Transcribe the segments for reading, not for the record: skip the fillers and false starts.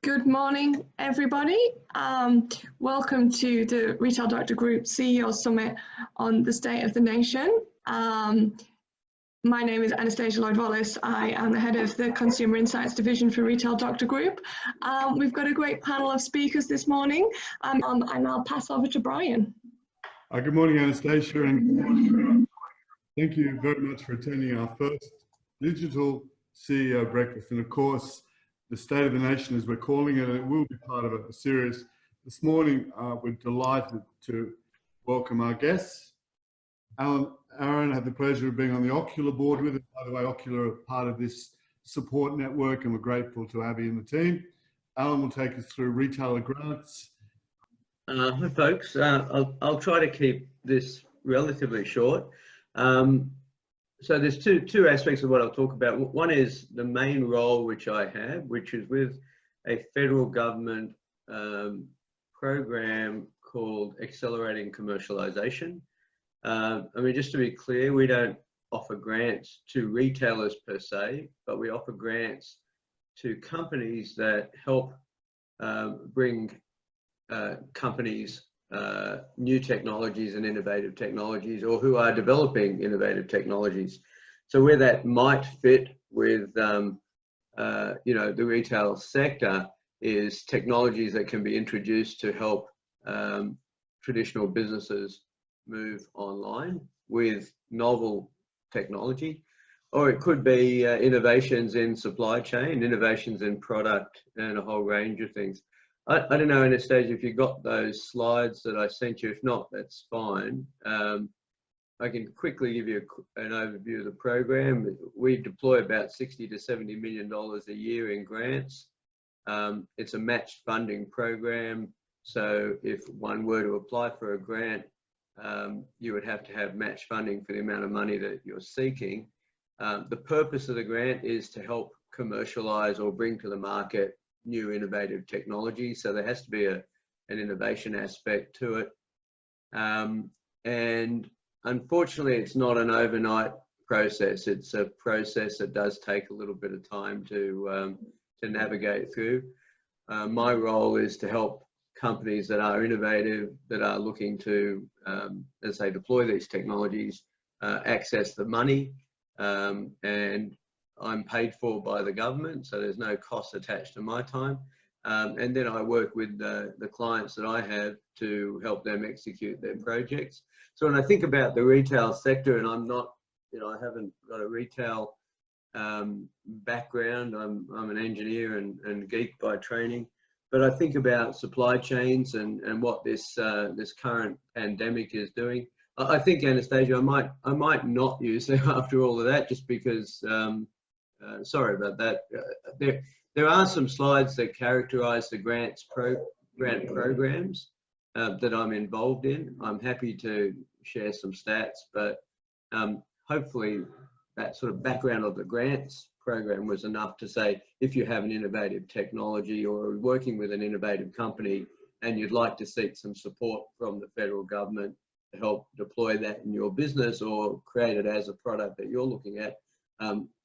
Good morning, everybody. Welcome to the Retail Doctor Group CEO Summit on the State of the Nation. My name is Anastasia Lloyd-Wallace. I am the head of the Consumer Insights Division for Retail Doctor Group. We've got a great panel of speakers this morning, and I'll pass over to Brian. Good morning, Anastasia, and thank you very much for attending our first digital CEO breakfast. And of course, the State of the Nation, as we're calling it, and it will be part of a series. This morning, we're delighted to welcome our guests. Allan Aaron had the pleasure of being on the Ocular board with us. By the way, Ocular are part of this support network, and we're grateful to Abby and the team. Allan will take us through retailer grants. Hi folks, I'll try to keep this relatively short. So there's two aspects of what I'll talk about. One is the main role which I have, which is with a federal government program called Accelerating Commercialisation. I mean, just to be clear, we don't offer grants to retailers per se, but we offer grants to companies that help bring companies new technologies and innovative technologies, or who are developing innovative technologies. So where that might fit with you know, the retail sector is technologies that can be introduced to help traditional businesses move online with novel technology, or it could be innovations in supply chain, innovations in product, and a whole range of things. I don't know, Anastasia, if you got those slides that I sent you. If not, that's fine. I can quickly give you an overview of the program. We deploy about $60 to $70 million a year in grants. It's a matched funding program. So if one were to apply for a grant, you would have to have match funding for the amount of money that you're seeking. The purpose of the grant is to help commercialize or bring to the market new innovative technology. So there has to be an innovation aspect to it. And unfortunately, it's not an overnight process. It's a process that does take a little bit of time to navigate through. My role is to help companies that are innovative, that are looking to, as they deploy these technologies, access the money, and I'm paid for by the government, so there's no cost attached to my time. And then I work with the clients that I have to help them execute their projects. So when I think about the retail sector, and I'm not, you know, I haven't got a retail background. I'm an engineer and geek by training. But I think about supply chains and what this current pandemic is doing. I think, Anastasia, I might not use them after all of that, just because. Sorry about that. There are some slides that characterize the grant programs that I'm involved in. I'm happy to share some stats, but hopefully that sort of background of the grants program was enough to say, if you have an innovative technology or working with an innovative company and you'd like to seek some support from the federal government to help deploy that in your business or create it as a product that you're looking at,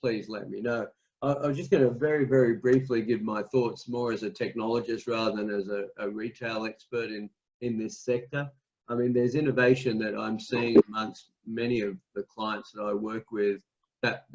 please let me know. I was just going to very, very briefly give my thoughts more as a technologist rather than as a retail expert in this sector. I mean, there's innovation that I'm seeing amongst many of the clients that I work with that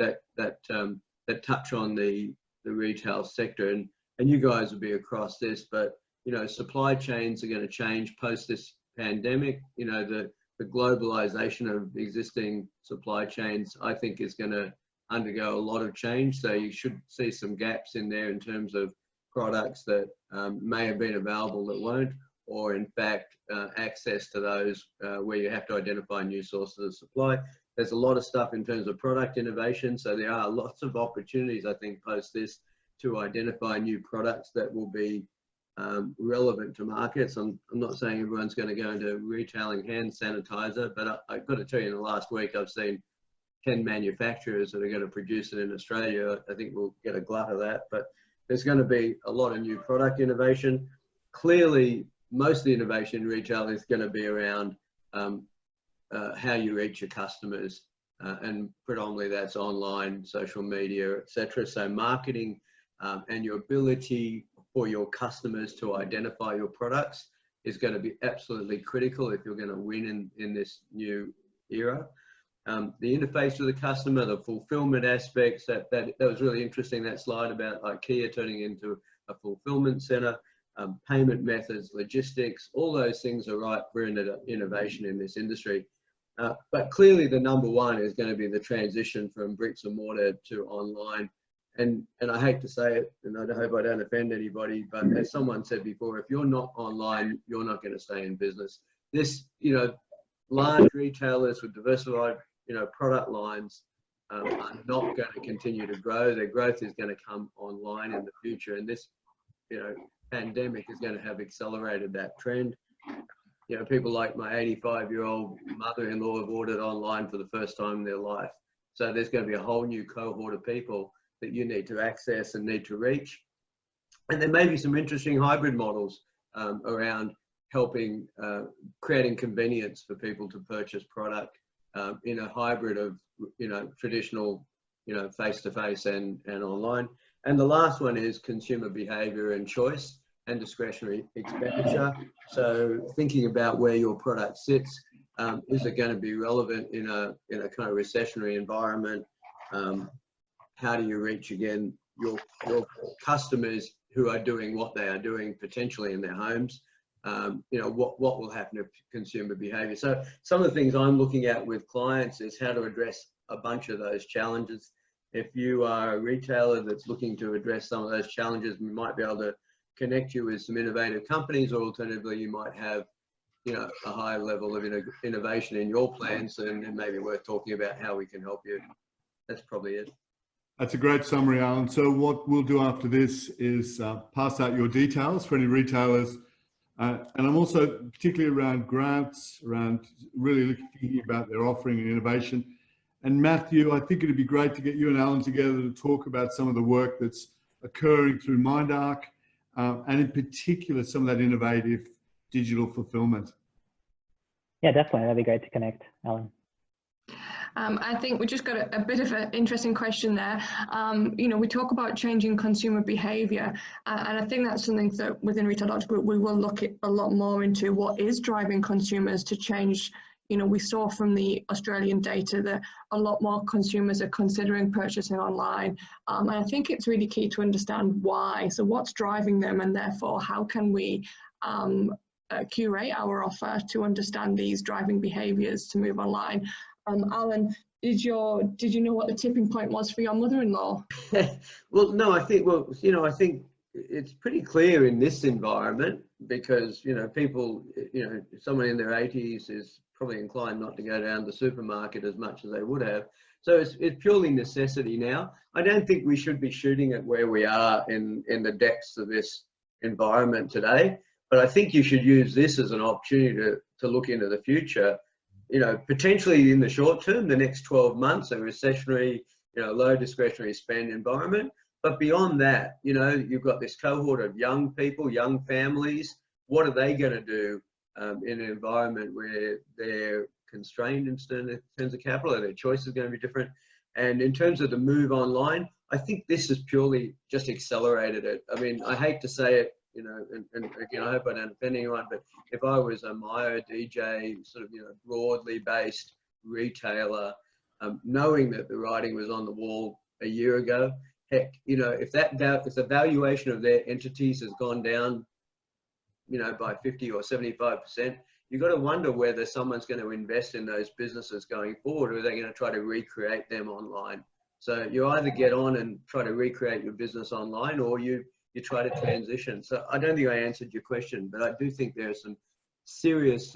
touch on the retail sector, and you guys will be across this, but you know, supply chains are going to change post this pandemic. You know, the globalization of existing supply chains, I think, is going to undergo a lot of change. So you should see some gaps in there in terms of products that may have been available that won't, or in fact access to those where you have to identify new sources of supply. There's a lot of stuff in terms of product innovation, so there are lots of opportunities, I think, post this to identify new products that will be relevant to markets. I'm not saying everyone's going to go into retailing hand sanitizer, but I've got to tell you, in the last week I've seen 10 manufacturers that are going to produce it in Australia. I think we'll get a glut of that, but there's going to be a lot of new product innovation. Clearly, most of the innovation in retail is going to be around how you reach your customers, and predominantly that's online, social media, etc. So marketing and your ability for your customers to identify your products is going to be absolutely critical if you're going to win in this new era. The interface with the customer, the fulfillment aspects, that was really interesting, that slide about IKEA turning into a fulfillment center, payment methods, logistics, all those things are ripe for innovation in this industry. But clearly the number one is going to be the transition from bricks and mortar to online. And I hate to say it, and I hope I don't offend anybody, but as someone said before, if you're not online, you're not going to stay in business. This, large retailers with diversified, product lines are not going to continue to grow. Their growth is going to come online in the future. And this, pandemic is going to have accelerated that trend. People like my 85-year-old mother-in-law have ordered online for the first time in their life. So there's going to be a whole new cohort of people that you need to access and need to reach. And there may be some interesting hybrid models around helping, creating convenience for people to purchase product in a hybrid of, traditional, face-to-face and online. And the last one is consumer behavior and choice and discretionary expenditure. So thinking about where your product sits, is it going to be relevant in a kind of recessionary environment? How do you reach, again, your customers who are doing what they are doing potentially in their homes? What will happen to consumer behavior? So some of the things I'm looking at with clients is how to address a bunch of those challenges. If you are a retailer that's looking to address some of those challenges, we might be able to connect you with some innovative companies, or alternatively, you might have, a high level of innovation in your plans, and it may be worth talking about how we can help you. That's probably it. That's a great summary, Alan. So what we'll do after this is pass out your details for any retailers. And I'm also particularly around grants, around really thinking about their offering and innovation. And Matthew, I think it'd be great to get you and Alan together to talk about some of the work that's occurring through MindArc, and in particular, some of that innovative digital fulfillment. Yeah, definitely. That'd be great to connect, Alan. I think we just got a bit of an interesting question there. We talk about changing consumer behaviour, and I think that's something that within Retail Doctor Group we will look at a lot more into what is driving consumers to change. We saw from the Australian data that a lot more consumers are considering purchasing online, and I think it's really key to understand why. So what's driving them, and therefore how can we curate our offer to understand these driving behaviours to move online? Alan, did you know what the tipping point was for your mother-in-law? Well, no, I think it's pretty clear in this environment because, people, someone in their 80s is probably inclined not to go down to the supermarket as much as they would have. So it's purely necessity now. I don't think we should be shooting at where we are in the depths of this environment today, but I think you should use this as an opportunity to look into the future. Potentially in the short term, the next 12 months, a recessionary, low discretionary spend environment. But beyond that, you've got this cohort of young people, young families. What are they going to do in an environment where they're constrained in terms of capital? Are their choices going to be different? And in terms of the move online, I think this has purely just accelerated it. I mean, I hate to say it, and again, I hope I don't offend anyone, but if I was a Myo DJ, sort of, broadly based retailer, knowing that the writing was on the wall a year ago, heck, if the valuation of their entities has gone down, by 50 or 75%, you've got to wonder whether someone's going to invest in those businesses going forward, or are they going to try to recreate them online? So you either get on and try to recreate your business online, or you try to transition. So I don't think I answered your question, but I do think there's some serious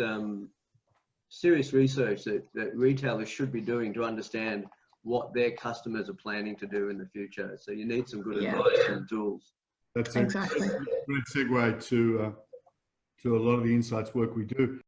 research that retailers should be doing to understand what their customers are planning to do in the future. So you need some good advice and tools. That's exactly a great segue to a lot of the insights work we do.